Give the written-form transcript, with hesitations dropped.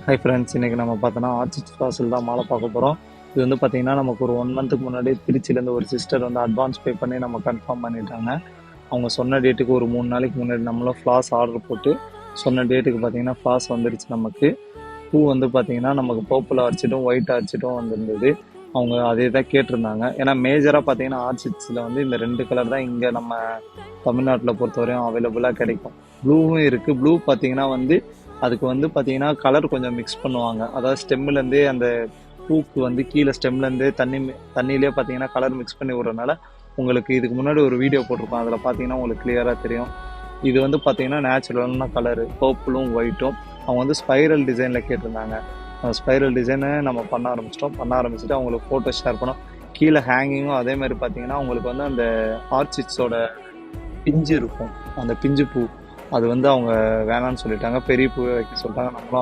Hi friends, இன்றைக்கி நம்ம பார்த்தோன்னா ஆர்ச்சிட் ஃபாசில் தான் மாலை பார்க்க போகிறோம். இது வந்து பார்த்திங்கன்னா நமக்கு ஒரு 1 மந்த்துக்கு முன்னாடி திருச்சியிலேருந்து ஒரு சிஸ்டர் வந்து அட்வான்ஸ் பே பண்ணி நம்ம கன்ஃபார்ம் பண்ணிட்டாங்க. அவங்க சொன்ன டேட்டுக்கு ஒரு 3 நாளைக்கு முன்னாடி நம்மளும் ஃப்ளாஸ் ஆர்டர் போட்டு சொன்ன டேட்டுக்கு பார்த்திங்கன்னா ஃப்ளாஸ் வந்துருச்சு. நமக்கு பூ வந்து பார்த்திங்கன்னா நமக்கு பர்பிள் ஆர்ச்சிட்டும் ஒயிட் ஆர்ச்சிட்டும் வந்துருந்தது. அவங்க அதே தான் கேட்டிருந்தாங்க. ஏன்னா மேஜராக பார்த்திங்கன்னா ஆர்ச்சிட்ஸில் வந்து இந்த 2 கலர் தான் இங்கே நம்ம தமிழ்நாட்டில் பொறுத்தவரையும் அவைலபிளாக கிடைக்கும். ப்ளூவும் இருக்குது. ப்ளூ பார்த்திங்கன்னா வந்து அதுக்கு வந்து பார்த்தீங்கன்னா கலர் கொஞ்சம் மிக்ஸ் பண்ணுவாங்க. அதாவது ஸ்டெம்லேருந்தே அந்த பூக்கு வந்து கீழே ஸ்டெம்லேருந்தே தண்ணியிலே பார்த்தீங்கன்னா கலர் மிக்ஸ் பண்ணி விட்றதுனால உங்களுக்கு இதுக்கு முன்னாடி ஒரு வீடியோ போட்டிருப்போம். அதில் பார்த்தீங்கன்னா உங்களுக்கு கிளியராக தெரியும். இது வந்து பார்த்தீங்கன்னா நேச்சுரலான கலரு பர்பிளும் ஒயிட்டும். அவங்க வந்து ஸ்பைரல் டிசைனில் கேட்டிருந்தாங்க. அந்த ஸ்பைரல் டிசைனை நம்ம பண்ண ஆரம்பிச்சுட்டு அவங்களுக்கு ஃபோட்டோ ஷேர் பண்ணோம். கீழே ஹேங்கிங்கும் அதேமாதிரி பார்த்தீங்கன்னா உங்களுக்கு வந்து அந்த ஆர்ச்சிட்ஸோட பிஞ்சு இருக்கும், அந்த பிஞ்சு பூ அது வந்து அவங்க வேணான்னு சொல்லிட்டாங்க. பெரிய பூ வைக்க சொல்லிட்டாங்க. நம்மளும்